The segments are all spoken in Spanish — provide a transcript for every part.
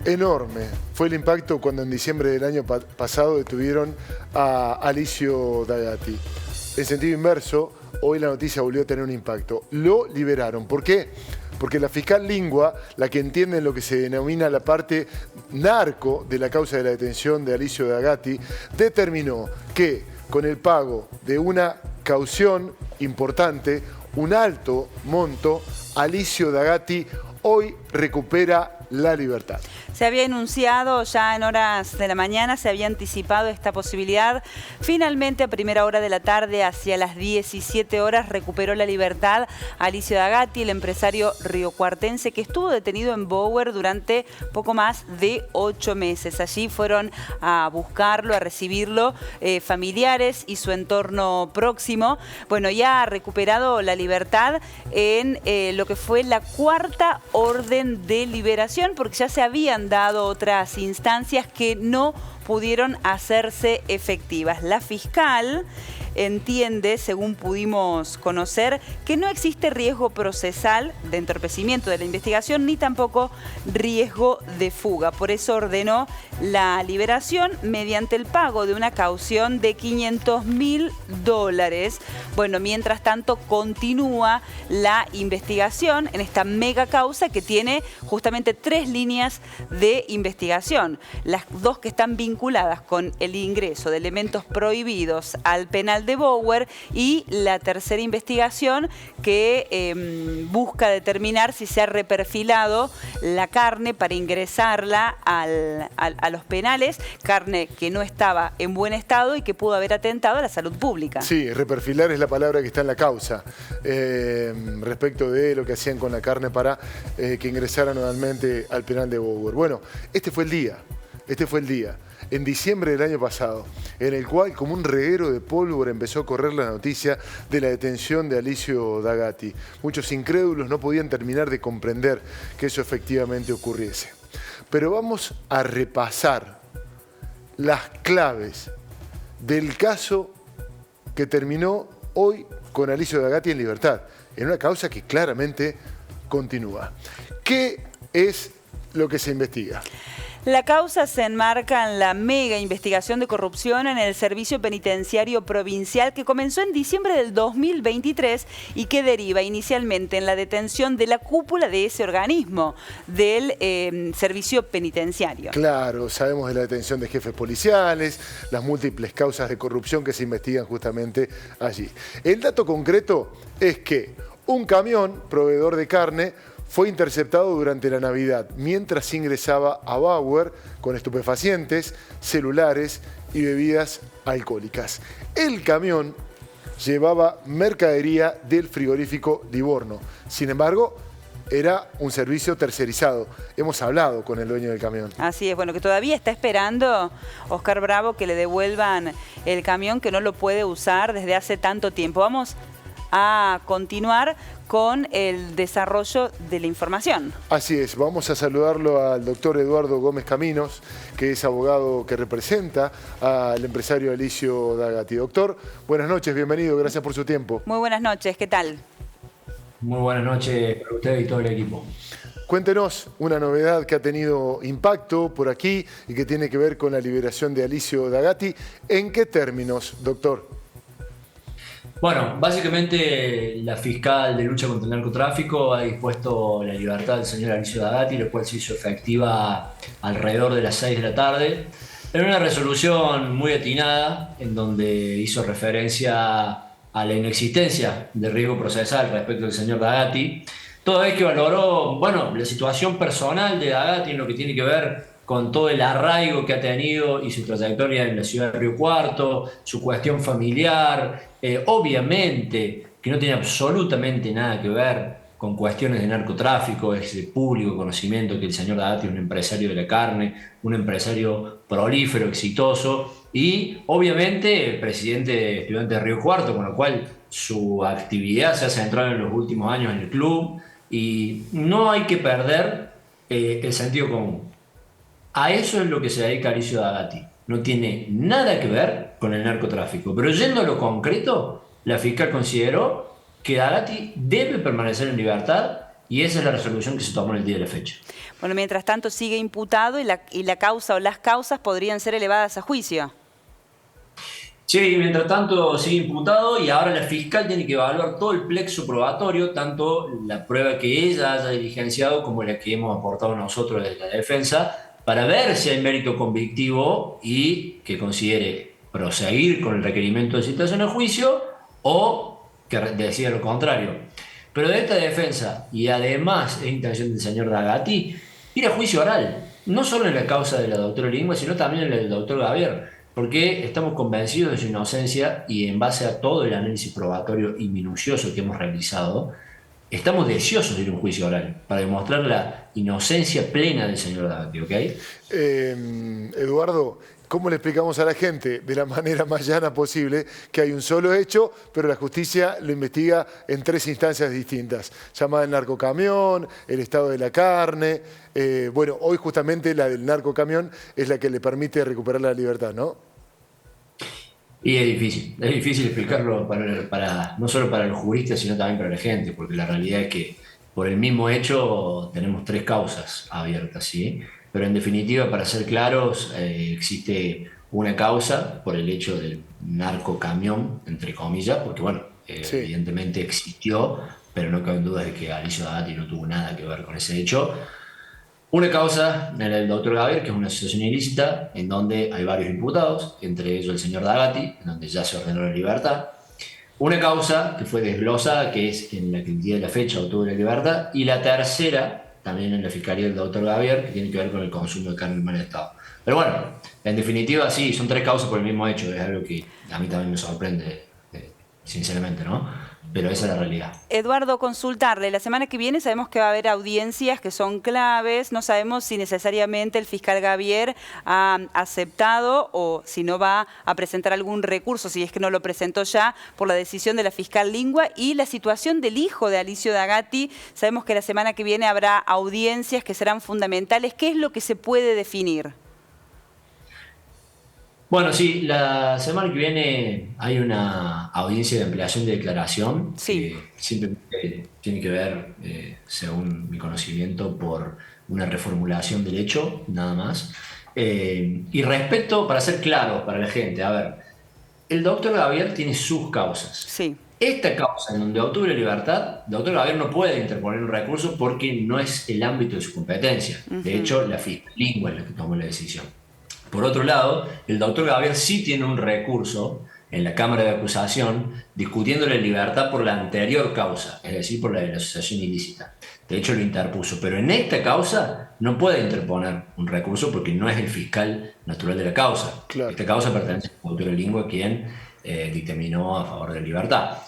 Enorme fue el impacto cuando en diciembre del año pasado detuvieron a Alicio Dagatti. En sentido inverso, hoy la noticia volvió a tener un impacto. Lo liberaron. ¿Por qué? Porque la fiscal Lingua, la que entiende lo que se denomina la parte narco de la causa de la detención de Alicio Dagatti, determinó que con el pago de una caución importante, un alto monto, Alicio Dagatti hoy recupera la libertad. Se había enunciado ya en horas de la mañana, se había anticipado esta posibilidad. Finalmente, a primera hora de la tarde, hacia las 17 horas, recuperó la libertad Alicio Dagatti, el empresario riocuartense que estuvo detenido en Bower durante poco más de 8 meses. Allí fueron a buscarlo, a recibirlo, familiares y su entorno próximo. Bueno, ya ha recuperado la libertad en lo que fue la 4ª orden de liberación, porque ya se habían dado otras instancias que no pudieron hacerse efectivas. La fiscal entiende, según pudimos conocer, que no existe riesgo procesal de entorpecimiento de la investigación ni tampoco riesgo de fuga. Por eso ordenó la liberación mediante el pago de una caución de $500.000. Bueno, mientras tanto continúa la investigación en esta mega causa que tiene justamente 3 líneas de investigación. Las 2 que están vinculadas con el ingreso de elementos prohibidos al penal de Bower y la 3ª investigación que busca determinar si se ha reperfilado la carne para ingresarla a los penales, carne que no estaba en buen estado y que pudo haber atentado a la salud pública. Sí, reperfilar es la palabra que está en la causa respecto de lo que hacían con la carne para que ingresara nuevamente al penal de Bower. Bueno, este fue el día. En diciembre del año pasado, en el cual como un reguero de pólvora empezó a correr la noticia de la detención de Alicio Dagatti. Muchos incrédulos no podían terminar de comprender que eso efectivamente ocurriese. Pero vamos a repasar las claves del caso que terminó hoy con Alicio Dagatti en libertad, en una causa que claramente continúa. ¿Qué es lo que se investiga? La causa se enmarca en la mega investigación de corrupción en el Servicio Penitenciario Provincial que comenzó en diciembre del 2023 y que deriva inicialmente en la detención de la cúpula de ese organismo, del Servicio Penitenciario. Claro, sabemos de la detención de jefes policiales, las múltiples causas de corrupción que se investigan justamente allí. El dato concreto es que un camión proveedor de carne fue interceptado durante la Navidad mientras ingresaba a Bower con estupefacientes, celulares y bebidas alcohólicas. El camión llevaba mercadería del frigorífico Livorno. Sin embargo, era un servicio tercerizado. Hemos hablado con el dueño del camión. Así es, bueno, que todavía está esperando Oscar Bravo que le devuelvan el camión que no lo puede usar desde hace tanto tiempo. Vamos a continuar con el desarrollo de la información. Así es, vamos a saludarlo al doctor Eduardo Gómez Caminos, que es abogado que representa al empresario Alicio Dagatti. Doctor, buenas noches, bienvenido, gracias por su tiempo. Muy buenas noches, ¿qué tal? Muy buenas noches para usted y todo el equipo. Cuéntenos una novedad que ha tenido impacto por aquí y que tiene que ver con la liberación de Alicio Dagatti. ¿En qué términos, doctor? Bueno, básicamente la fiscal de lucha contra el narcotráfico ha dispuesto la libertad del señor Alicio Dagatti, lo cual se hizo efectiva alrededor de las 6 de la tarde, en una resolución muy atinada en donde hizo referencia a la inexistencia de riesgo procesal respecto del señor Dagatti, toda vez que valoró, bueno, la situación personal de Dagatti en lo que tiene que ver con todo el arraigo que ha tenido y su trayectoria en la ciudad de Río Cuarto, su cuestión familiar, obviamente que no tiene absolutamente nada que ver con cuestiones de narcotráfico, es de público conocimiento que el señor Dagatti es un empresario de la carne, un empresario prolífero, exitoso y obviamente presidente de Estudiantes de Río Cuarto, con lo cual su actividad se ha centrado en los últimos años en el club y no hay que perder el sentido común. A eso es lo que se dedica Alicio Dagatti. No tiene nada que ver con el narcotráfico. Pero yendo a lo concreto, la fiscal consideró que Dagatti debe permanecer en libertad Y esa es la resolución que se tomó en el día de la fecha. Bueno, mientras tanto sigue imputado y la causa o las causas podrían ser elevadas a juicio. Sí, mientras tanto sigue imputado y ahora la fiscal tiene que evaluar todo el plexo probatorio, tanto la prueba que ella haya diligenciado como la que hemos aportado nosotros desde la defensa, para ver si hay mérito convictivo y que considere proseguir con el requerimiento de citación a juicio o que decida lo contrario. Pero de esta defensa, y además es intención del señor Dagatti, ir a juicio oral, no solo en la causa de la doctora Lingua, sino también en la del doctor Gavier, porque estamos convencidos de su inocencia y en base a todo el análisis probatorio y minucioso que hemos realizado, estamos deseosos de ir a un juicio oral para demostrar la inocencia plena del señor Dagatti, ¿ok? Eduardo, ¿cómo le explicamos a la gente de la manera más llana posible que hay un solo hecho, pero la justicia lo investiga en 3 instancias distintas? Llamada el narcocamión, el estado de la carne. Bueno, hoy justamente la del narcocamión es la que le permite recuperar la libertad, ¿no? Y es difícil explicarlo no solo para los juristas, sino también para la gente, porque la realidad es que por el mismo hecho tenemos 3 causas abiertas, ¿sí? Pero en definitiva, para ser claros, existe una causa por el hecho del narcocamión, entre comillas, porque bueno, Sí. evidentemente existió, pero no cabe duda de que Alicia Dagatti no tuvo nada que ver con ese hecho. Una causa en el doctor Gavier, que es una asociación ilícita, en donde hay varios imputados, entre ellos el señor Dagatti, en donde ya se ordenó la libertad. Una causa que fue desglosada, que es en la que el día de la fecha obtuvo la libertad. Y la tercera, también en la fiscalía del doctor Gavier, que tiene que ver con el consumo de carne en mal estado. Pero bueno, en definitiva, sí, son 3 causas por el mismo hecho. Es algo que a mí también me sorprende, sinceramente, ¿no? Pero esa es la realidad. Eduardo, consultarle, la semana que viene sabemos que va a haber audiencias que son claves, no sabemos si necesariamente el fiscal Gavier ha aceptado o si no va a presentar algún recurso, si es que no lo presentó ya, por la decisión de la fiscal Lingua y la situación del hijo de Alicia Dagatti. Sabemos que la semana que viene habrá audiencias que serán fundamentales. ¿Qué es lo que se puede definir? Bueno, sí, la semana que viene hay una audiencia de ampliación de declaración Sí. que simplemente tiene que ver, según mi conocimiento, por una reformulación del hecho, nada más. Y respecto, para ser claro para la gente, a ver, el doctor Gavier tiene sus causas. Sí. Esta causa en donde obtuvo la libertad, el doctor Gavier no puede interponer un recurso porque no es el ámbito de su competencia. De hecho, la fiscal Lingua es la que tomó la decisión. Por otro lado, el doctor Gavier sí tiene un recurso en la Cámara de Acusación discutiendo la libertad por la anterior causa, es decir, por la de la asociación ilícita. De hecho, lo interpuso, pero en esta causa no puede interponer un recurso porque no es el fiscal natural de la causa. Claro. Esta causa pertenece al doctor Lingua, quien dictaminó a favor de la libertad.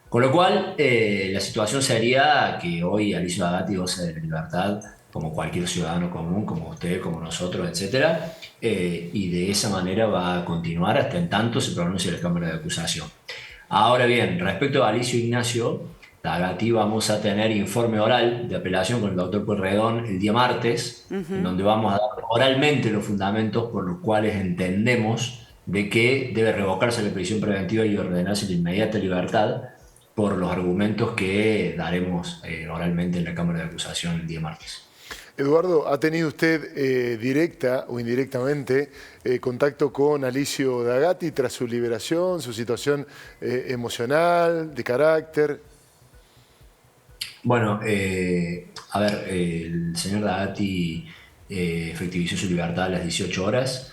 Con lo cual, la situación sería que hoy Alicia Dagatti goza de la libertad como cualquier ciudadano común, como usted, como nosotros, etc. Y de esa manera va a continuar hasta en tanto se pronuncie la Cámara de Acusación. Ahora bien, respecto a Alicia Ignacio Dagatti, vamos a tener informe oral de apelación con el doctor Pueyrredón el día martes, en donde vamos a dar oralmente los fundamentos por los cuales entendemos de que debe revocarse la prisión preventiva y ordenarse la inmediata libertad por los argumentos que daremos oralmente en la Cámara de Acusación el día martes. Eduardo, ¿ha tenido usted directa o indirectamente contacto con Alicia Dagatti tras su liberación, su situación emocional, de carácter? Bueno, a ver, el señor Dagatti efectivizó su libertad a las 18 horas.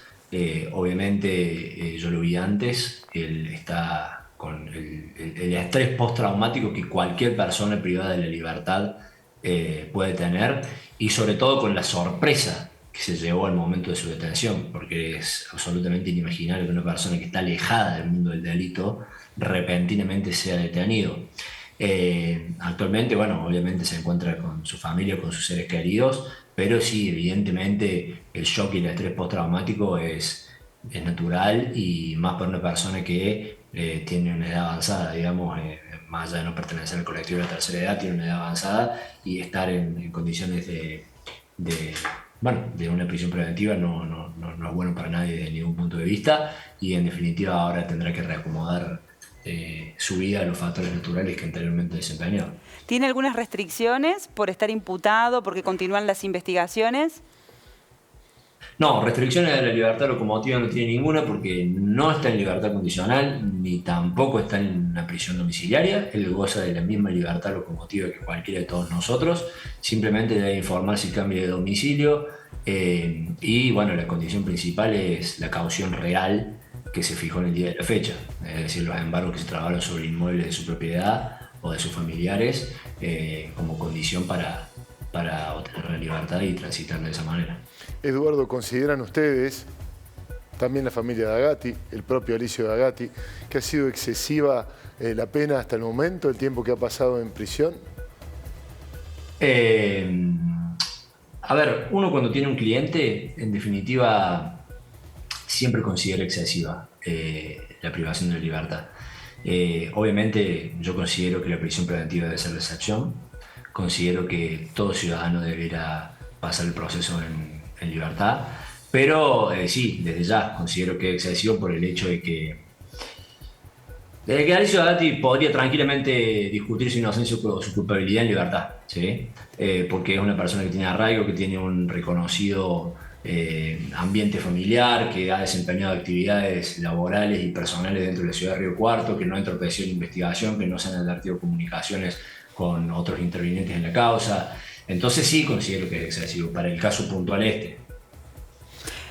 Obviamente yo lo vi antes, él está con el estrés postraumático que cualquier persona privada de la libertad puede tener, y sobre todo con la sorpresa que se llevó al momento de su detención, porque es absolutamente inimaginable que una persona que está alejada del mundo del delito repentinamente sea detenido. Actualmente, bueno, obviamente se encuentra con su familia, con sus seres queridos, pero sí, evidentemente el shock y el estrés postraumático es natural, y más para una persona que tiene una edad avanzada, digamos, más allá de no pertenecer al colectivo de la tercera edad, tiene una edad avanzada, y estar en condiciones de una prisión preventiva no es bueno para nadie desde ningún punto de vista, y en definitiva ahora tendrá que reacomodar su vida a los factores naturales que anteriormente desempeñaba. ¿Tiene algunas restricciones por estar imputado, porque continúan las investigaciones? No, restricciones de la libertad locomotora no tiene ninguna porque no está en libertad condicional ni tampoco está en una prisión domiciliaria. Él goza de la misma libertad locomotiva que cualquiera de todos nosotros. Simplemente debe informar si cambia de domicilio y bueno, la condición principal es la caución real que se fijó en el día de la fecha. Es decir, los embargos que se trabaron sobre inmuebles de su propiedad o de sus familiares como condición para obtener la libertad y transitar de esa manera. Eduardo, ¿consideran ustedes, también la familia D'Agati, el propio Alicio D'Agati, que ha sido excesiva la pena hasta el momento, el tiempo que ha pasado en prisión? A ver, uno cuando tiene un cliente, en definitiva, siempre considera excesiva la privación de la libertad. Obviamente, yo considero que la prisión preventiva debe ser la excepción. Considero que todo ciudadano deberá pasar el proceso en libertad, pero sí, desde ya considero que es excesivo por el hecho de que Alicio D'Agati podría tranquilamente discutir su inocencia o su culpabilidad en libertad, ¿sí? Porque es una persona que tiene arraigo, que tiene un reconocido ambiente familiar, que ha desempeñado actividades laborales y personales dentro de la ciudad de Río Cuarto, que no ha entorpecido la investigación, que no se han advertido comunicaciones con otros intervinientes en la causa. Entonces sí considero que es excesivo para el caso puntual este.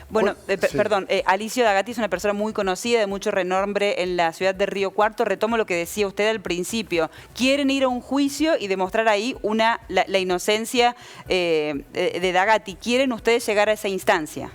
Bueno, Sí. perdón, Alicio D'Agati es una persona muy conocida, de mucho renombre en la ciudad de Río Cuarto. Retomo lo que decía usted al principio. Quieren ir a un juicio y demostrar ahí la inocencia de D'Agati. ¿Quieren ustedes llegar a esa instancia?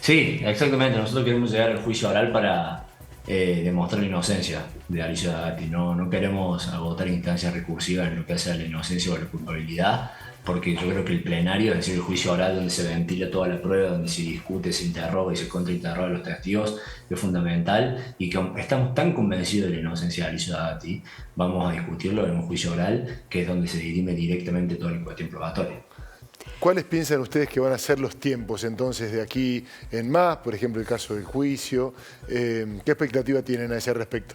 Sí, exactamente. Nosotros queremos llegar al juicio oral para demostrar la inocencia de Alicio D'Agati. No queremos agotar instancias recursivas en lo que hace a la inocencia o a la culpabilidad, porque yo creo que el plenario, es decir, el juicio oral donde se ventila toda la prueba, donde se discute, se interroga y se contrainterroga a los testigos, es fundamental, y que estamos tan convencidos de la inocencia de Alicio D'Agati, vamos a discutirlo en un juicio oral, que es donde se dirime directamente toda la cuestión probatoria. ¿Cuáles piensan ustedes que van a ser los tiempos entonces de aquí en más? Por ejemplo, el caso del juicio. ¿Qué expectativa tienen a ese respecto?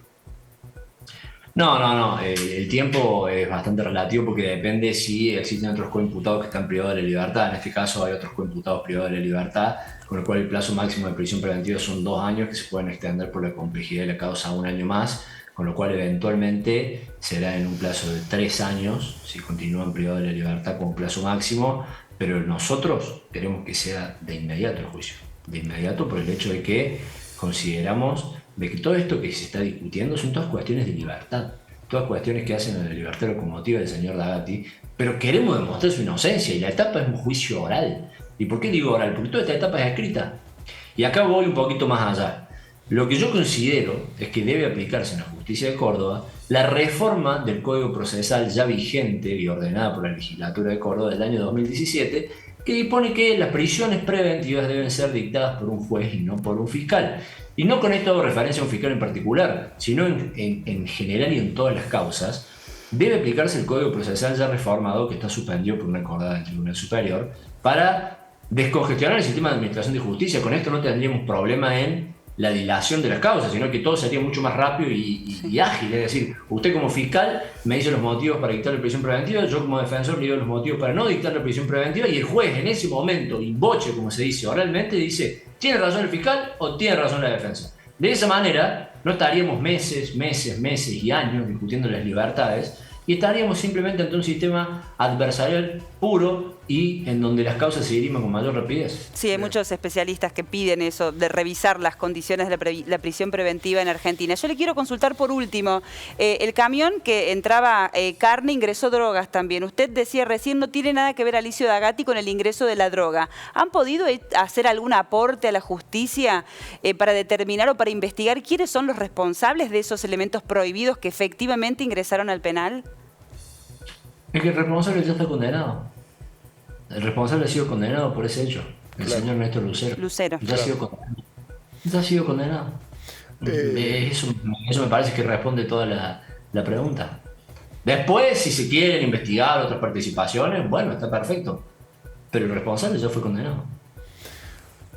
No. El tiempo es bastante relativo porque depende si existen otros coimputados que están privados de la libertad. En este caso hay otros coimputados privados de la libertad, con lo cual el plazo máximo de prisión preventiva son 2 años que se pueden extender por la complejidad de la causa a 1 año más, con lo cual eventualmente será en un plazo de 3 años si continúan privados de la libertad como plazo máximo, pero nosotros queremos que sea de inmediato el juicio. De inmediato por el hecho de que consideramos de que todo esto que se está discutiendo son todas cuestiones de libertad, todas cuestiones que hacen a la libertad locomotiva del señor D'Agati, pero queremos demostrar su inocencia y la etapa es un juicio oral. ¿Y por qué digo oral? Porque toda esta etapa es escrita. Y acá voy un poquito más allá. Lo que yo considero es que debe aplicarse en la justicia de Córdoba la reforma del Código Procesal ya vigente y ordenada por la legislatura de Córdoba del año 2017, que dispone que las prisiones preventivas deben ser dictadas por un juez y no por un fiscal. Y no con esto hago referencia a un fiscal en particular, sino en general y en todas las causas, debe aplicarse el Código Procesal ya reformado, que está suspendido por una acordada del Tribunal Superior, para descongestionar el sistema de administración de justicia. Con esto no tendríamos problema en la dilación de las causas, sino que todo sería mucho más rápido y ágil. Es decir, usted como fiscal me dice los motivos para dictar la prisión preventiva, yo como defensor le digo los motivos para no dictar la prisión preventiva, y el juez en ese momento, in voce, como se dice oralmente, dice, ¿tiene razón el fiscal o tiene razón la defensa? De esa manera no estaríamos meses y años discutiendo las libertades, y estaríamos simplemente ante un sistema adversarial puro y en donde las causas se diriman con mayor rapidez. Sí, hay muchos especialistas que piden eso, de revisar las condiciones de la prisión preventiva en Argentina. Yo le quiero consultar por último, el camión que entraba carne ingresó drogas también. Usted decía recién, no tiene nada que ver Alicio D'Agati con el ingreso de la droga. ¿Han podido hacer algún aporte a la justicia para determinar o para investigar quiénes son los responsables de esos elementos prohibidos que efectivamente ingresaron al penal? Es que el responsable ya está condenado. El responsable ha sido condenado por ese hecho. El señor Néstor Lucero. Ya ha sido condenado. Eso me parece que responde toda la pregunta. Después, si se quieren investigar otras participaciones, bueno, está perfecto. Pero el responsable ya fue condenado.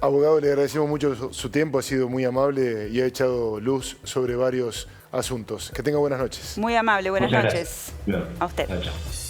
Abogado, le agradecemos mucho su tiempo, ha sido muy amable y ha echado luz sobre varios asuntos. Que tenga buenas noches. Muy amable, buenas Muchas noches. gracias. A usted. Chao, chao.